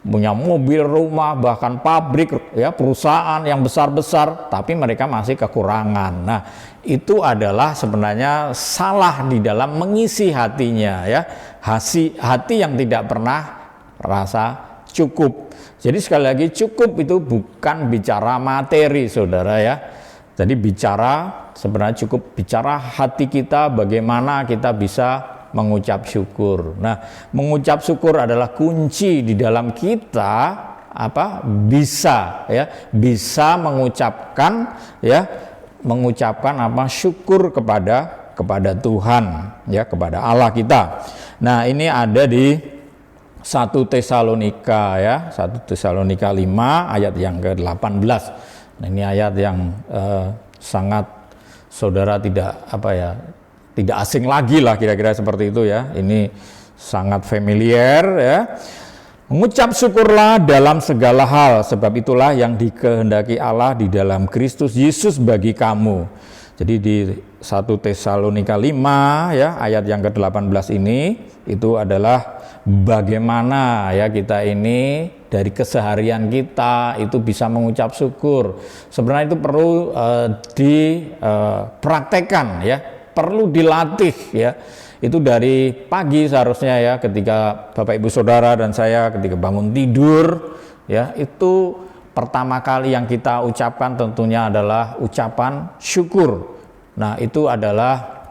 B: punya mobil, rumah, bahkan pabrik ya, perusahaan yang besar-besar, tapi mereka masih kekurangan. Nah itu adalah sebenarnya salah di dalam mengisi hatinya ya, hati yang tidak pernah rasa cukup. Jadi sekali lagi, cukup itu bukan bicara materi saudara ya. Jadi bicara, sebenarnya cukup bicara hati kita, bagaimana kita bisa mengucap syukur. Nah, mengucap syukur adalah kunci di dalam kita bisa mengucapkan syukur kepada Tuhan ya, kepada Allah kita. Nah, ini ada di 1 Tesalonika ya, 1 Tesalonika 5 ayat yang ke-18. Nah, ini ayat yang sangat saudara tidak asing lagi lah, kira-kira seperti itu ya. Ini sangat familiar ya. Mengucap syukurlah dalam segala hal, sebab itulah yang dikehendaki Allah di dalam Kristus Yesus bagi kamu. Jadi di 1 Tesalonika 5 ya, ayat yang ke-18 ini itu adalah bagaimana ya kita ini dari keseharian kita itu bisa mengucap syukur. Sebenarnya itu perlu dipraktekkan ya, perlu dilatih ya. Itu dari pagi seharusnya ya, ketika Bapak Ibu Saudara dan saya ketika bangun tidur ya, itu pertama kali yang kita ucapkan tentunya adalah ucapan syukur. Nah, itu adalah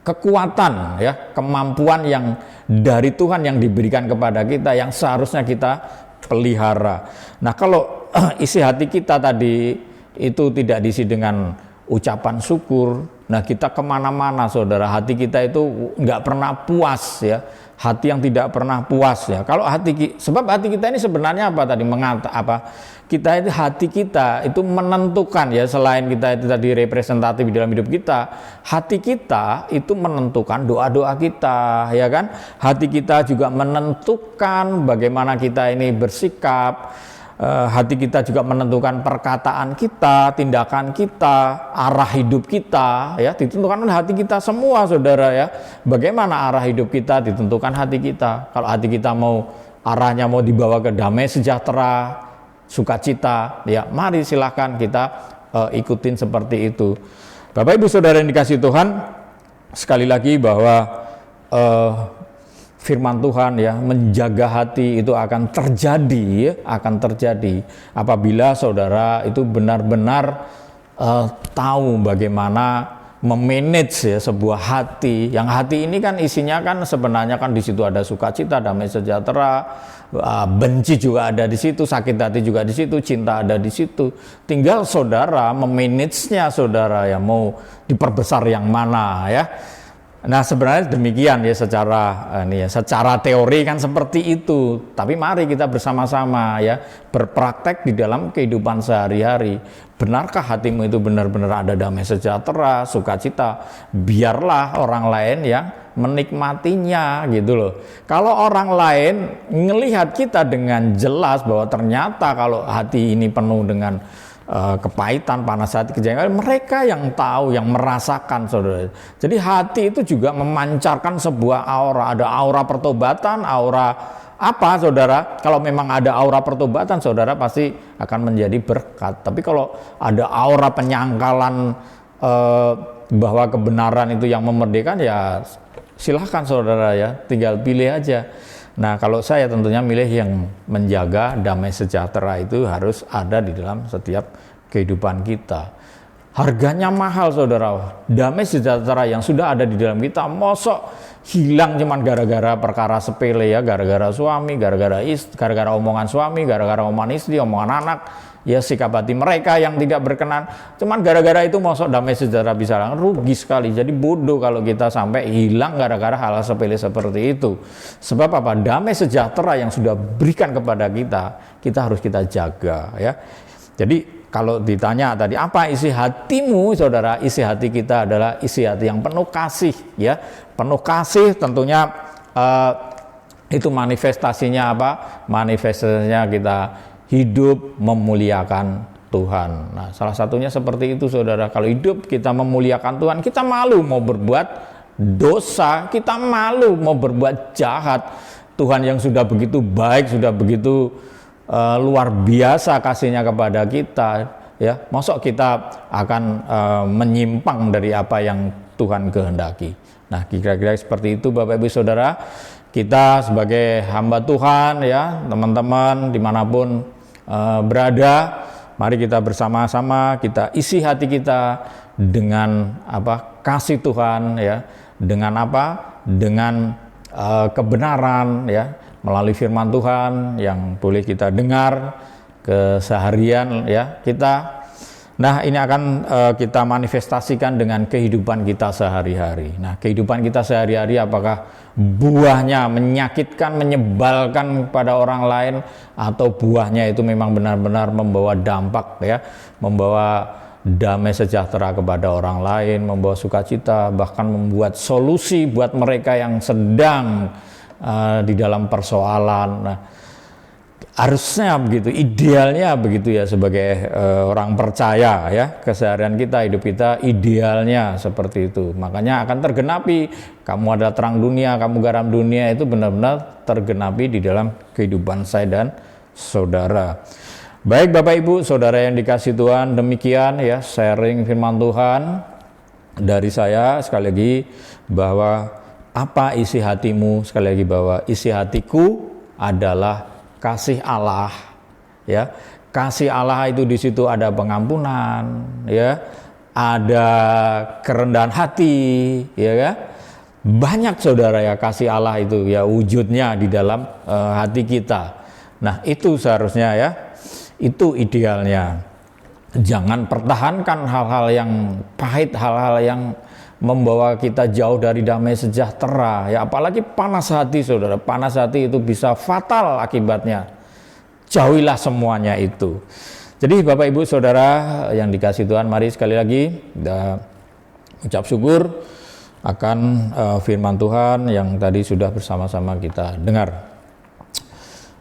B: kekuatan ya, kemampuan yang dari Tuhan yang diberikan kepada kita yang seharusnya kita pelihara. Nah, kalau isi hati kita tadi itu tidak diisi dengan ucapan syukur, nah kita kemana-mana saudara, hati kita itu nggak pernah puas ya, hati yang tidak pernah puas ya. Kalau sebab hati kita ini sebenarnya apa tadi kita itu hati kita itu menentukan ya, selain kita itu tadi representatif di dalam hidup kita, hati kita itu menentukan doa-doa kita ya kan, hati kita juga menentukan bagaimana kita ini bersikap. Hati kita juga menentukan perkataan kita, tindakan kita, arah hidup kita ya, ditentukan oleh hati kita semua saudara ya. Bagaimana arah hidup kita ditentukan hati kita. Kalau hati kita arahnya mau dibawa ke damai sejahtera, sukacita ya, mari silahkan kita ikutin seperti itu. Bapak Ibu Saudara yang dikasihi Tuhan, sekali lagi bahwa firman Tuhan ya, menjaga hati itu akan terjadi apabila saudara itu benar-benar tahu bagaimana memanage ya sebuah hati. Yang hati ini kan isinya kan sebenarnya kan di situ ada sukacita, damai sejahtera, benci juga ada di situ, sakit hati juga di situ, cinta ada di situ. Tinggal saudara memanage-nya saudara ya, mau diperbesar yang mana ya. Nah, sebenarnya demikian ya, secara teori kan seperti itu. Tapi mari kita bersama-sama ya berpraktek di dalam kehidupan sehari-hari. Benarkah hatimu itu benar-benar ada damai sejahtera, sukacita? Biarlah orang lain yang menikmatinya gitu loh. Kalau orang lain melihat kita dengan jelas bahwa ternyata kalau hati ini penuh dengan kepahitan, panas hati, kejengkelan, mereka yang tahu, yang merasakan saudara. Jadi hati itu juga memancarkan sebuah aura, ada aura pertobatan, aura apa saudara? Kalau memang ada aura pertobatan, saudara pasti akan menjadi berkat. Tapi kalau ada aura penyangkalan bahwa kebenaran itu yang memerdekakan, ya silahkan saudara ya, tinggal pilih aja. Nah, kalau saya tentunya milih yang menjaga damai sejahtera itu harus ada di dalam setiap kehidupan kita. Harganya mahal saudara. Damai sejahtera yang sudah ada di dalam kita mosok hilang cuman gara-gara perkara sepele ya, gara-gara suami, gara-gara omongan suami, gara-gara omongan istri, omongan anak, ya sikap hati mereka yang tidak berkenan. Cuman gara-gara itu mosok damai sejahtera bisa hilang, rugi sekali. Jadi bodoh kalau kita sampai hilang gara-gara hal sepele seperti itu. Sebab apa? Damai sejahtera yang sudah berikan kepada kita harus kita jaga ya. Jadi kalau ditanya tadi apa isi hatimu saudara, isi hati kita adalah isi hati yang penuh kasih ya. Penuh kasih tentunya itu manifestasinya apa? Manifestasinya kita hidup memuliakan Tuhan. Nah, salah satunya seperti itu saudara. Kalau hidup kita memuliakan Tuhan, kita malu mau berbuat dosa, kita malu mau berbuat jahat. Tuhan yang sudah begitu baik, sudah begitu luar biasa kasihnya kepada kita ya, masa kita akan menyimpang dari apa yang Tuhan kehendaki. Nah, kira-kira seperti itu Bapak Ibu Saudara. Kita sebagai hamba Tuhan ya, teman-teman dimanapun berada, mari kita bersama-sama kita isi hati kita dengan kasih Tuhan ya, dengan dengan kebenaran ya, melalui firman Tuhan yang boleh kita dengar keseharian ya kita. Nah, ini akan kita manifestasikan dengan kehidupan kita sehari-hari. Nah, kehidupan kita sehari-hari apakah buahnya menyakitkan, menyebalkan kepada orang lain, atau buahnya itu memang benar-benar membawa dampak ya, membawa damai sejahtera kepada orang lain, membawa sukacita, bahkan membuat solusi buat mereka yang sedang di dalam persoalan. Nah, harusnya begitu, idealnya begitu ya sebagai orang percaya ya, keseharian kita, hidup kita idealnya seperti itu. Makanya akan tergenapi, kamu adalah terang dunia, kamu garam dunia, itu benar-benar tergenapi di dalam kehidupan saya dan saudara. Baik Bapak Ibu, saudara yang dikasihi Tuhan, demikian ya sharing firman Tuhan dari saya. Sekali lagi bahwa apa isi hatimu, sekali lagi bahwa isi hatiku adalah kasih Allah, ya. Kasih Allah itu di situ ada pengampunan, ya. Ada kerendahan hati, ya kan? Banyak saudara ya kasih Allah itu ya wujudnya di dalam hati kita. Nah, itu seharusnya ya. Itu idealnya. Jangan pertahankan hal-hal yang pahit, hal-hal yang membawa kita jauh dari damai sejahtera ya, apalagi panas hati saudara. Panas hati itu bisa fatal akibatnya. Jauhilah semuanya itu. Jadi Bapak Ibu Saudara yang dikasihi Tuhan, mari sekali lagi kita ucap syukur akan firman Tuhan yang tadi sudah bersama-sama kita dengar.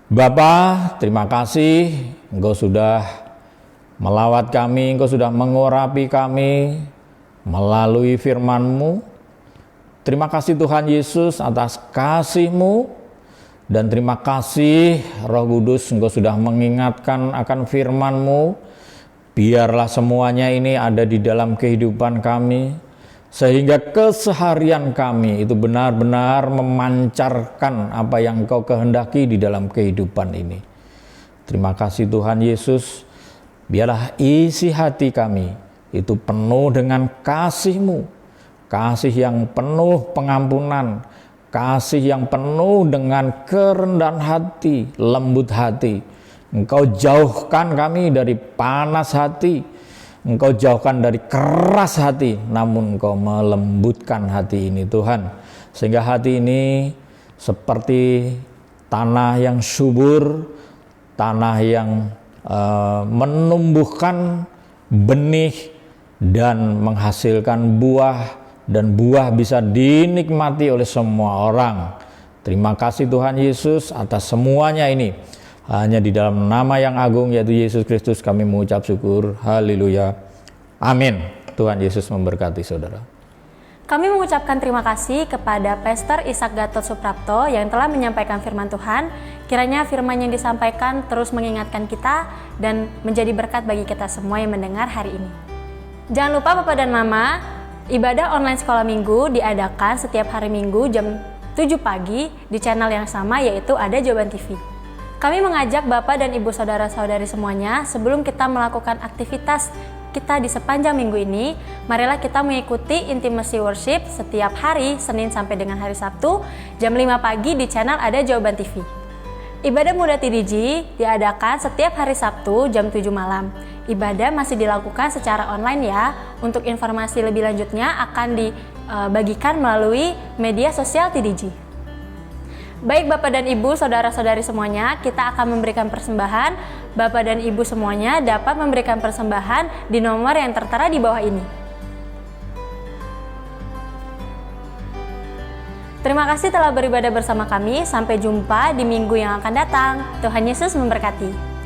B: Bapa, terima kasih Engkau sudah melawat kami, Engkau sudah mengurapi kami melalui firman-Mu. Terima kasih Tuhan Yesus atas kasih-Mu, dan terima kasih Roh Kudus Engkau sudah mengingatkan akan firman-Mu. Biarlah semuanya ini ada di dalam kehidupan kami, sehingga keseharian kami itu benar-benar memancarkan apa yang Engkau kehendaki di dalam kehidupan ini. Terima kasih Tuhan Yesus, biarlah isi hati kami itu penuh dengan kasih-Mu, kasih yang penuh pengampunan, kasih yang penuh dengan kerendahan hati, lembut hati. Engkau jauhkan kami dari panas hati, Engkau jauhkan dari keras hati, namun Engkau melembutkan hati ini Tuhan, sehingga hati ini seperti tanah yang subur, tanah yang menumbuhkan benih dan menghasilkan buah, dan buah bisa dinikmati oleh semua orang. Terima kasih Tuhan Yesus atas semuanya ini. Hanya di dalam nama yang agung yaitu Yesus Kristus kami mengucap syukur. Haleluya. Amin. Tuhan Yesus memberkati saudara.
A: Kami mengucapkan terima kasih kepada Pastor Ishak Gatot Suprapto yang telah menyampaikan firman Tuhan. Kiranya firman yang disampaikan terus mengingatkan kita dan menjadi berkat bagi kita semua yang mendengar hari ini. Jangan lupa Bapak dan Mama, ibadah online sekolah minggu diadakan setiap hari Minggu jam 7 pagi di channel yang sama, yaitu Ada Jawaban TV. Kami mengajak Bapak dan Ibu saudara-saudari semuanya, sebelum kita melakukan aktivitas kita di sepanjang minggu ini, marilah kita mengikuti intimacy worship setiap hari Senin sampai dengan hari Sabtu jam 5 pagi di channel Ada Jawaban TV. Ibadah Muda TDG diadakan setiap hari Sabtu jam 7 malam. Ibadah masih dilakukan secara online ya. Untuk informasi lebih lanjutnya akan dibagikan melalui media sosial TDG. Baik Bapak dan Ibu, saudara-saudari semuanya, kita akan memberikan persembahan. Bapak dan Ibu semuanya dapat memberikan persembahan di nomor yang tertera di bawah ini. Terima kasih telah beribadah bersama kami. Sampai jumpa di minggu yang akan datang. Tuhan Yesus memberkati.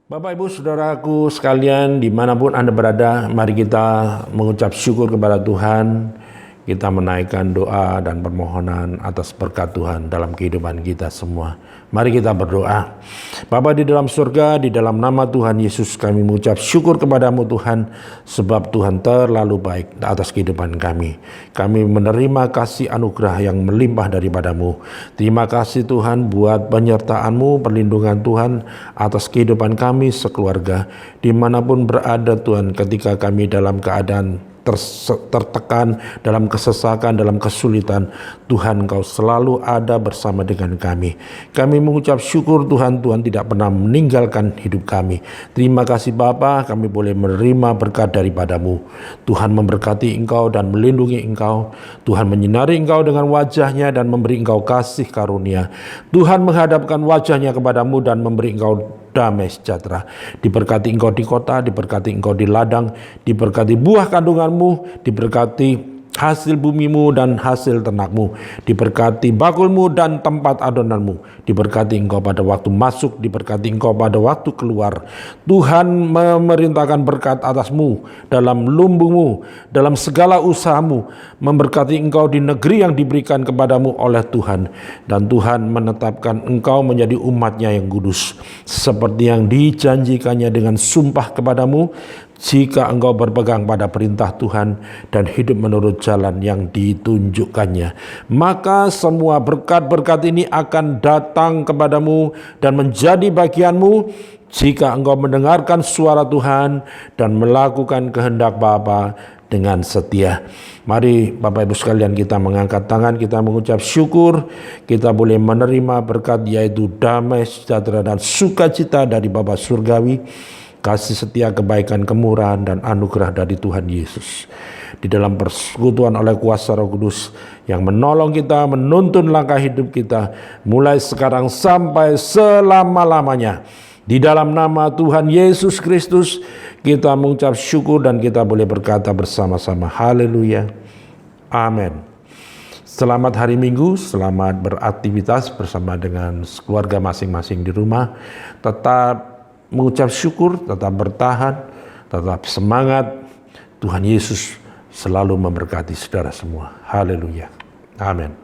C: Bapak, Ibu, Saudaraku sekalian, dimanapun Anda berada, mari kita mengucap syukur kepada Tuhan. Kita menaikkan doa dan permohonan atas berkat Tuhan dalam kehidupan kita semua. Mari kita berdoa. Bapa di dalam surga, di dalam nama Tuhan Yesus kami mengucap syukur kepadamu Tuhan, sebab Tuhan terlalu baik atas kehidupan kami. Kami menerima kasih anugerah yang melimpah daripadamu. Terima kasih Tuhan buat penyertaan-Mu, perlindungan Tuhan atas kehidupan kami sekeluarga. Dimanapun berada Tuhan, ketika kami dalam keadaan tertekan, dalam kesesakan, dalam kesulitan, Tuhan Engkau selalu ada bersama dengan kami. Kami mengucap syukur Tuhan, Tuhan tidak pernah meninggalkan hidup kami. Terima kasih Bapa, kami boleh menerima berkat daripadamu. Tuhan memberkati Engkau dan melindungi Engkau. Tuhan menyinari Engkau dengan wajahnya dan memberi Engkau kasih karunia. Tuhan menghadapkan wajahnya kepadamu dan memberi Engkau damai sejahtera. Diberkati engkau di kota, diberkati engkau di ladang, diberkati buah kandunganmu, diberkati hasil bumimu dan hasil ternakmu, diberkati bakulmu dan tempat adonanmu, diberkati engkau pada waktu masuk, diberkati engkau pada waktu keluar. Tuhan memerintahkan berkat atasmu dalam lumbungmu, dalam segala usahamu, memberkati engkau di negeri yang diberikan kepadamu oleh Tuhan, dan Tuhan menetapkan engkau menjadi umatnya yang kudus, seperti yang dijanjikannya dengan sumpah kepadamu, jika engkau berpegang pada perintah Tuhan dan hidup menurut jalan yang ditunjukkannya. Maka semua berkat-berkat ini akan datang kepadamu dan menjadi bagianmu jika engkau mendengarkan suara Tuhan dan melakukan kehendak Bapa dengan setia. Mari Bapak Ibu sekalian, kita mengangkat tangan, kita mengucap syukur, kita boleh menerima berkat, yaitu damai, sejahtera dan sukacita dari Bapa Surgawi, kasih setia, kebaikan, kemurahan, dan anugerah dari Tuhan Yesus. Di dalam persekutuan oleh kuasa Roh Kudus yang menolong kita, menuntun langkah hidup kita, mulai sekarang sampai selama-lamanya. Di dalam nama Tuhan Yesus Kristus, kita mengucap syukur dan kita boleh berkata bersama-sama, haleluya, amin. Selamat hari Minggu, selamat beraktivitas bersama dengan keluarga masing-masing di rumah. Tetap mengucap syukur, tetap bertahan, tetap semangat. Tuhan Yesus selalu memberkati saudara semua. Haleluya. Amin.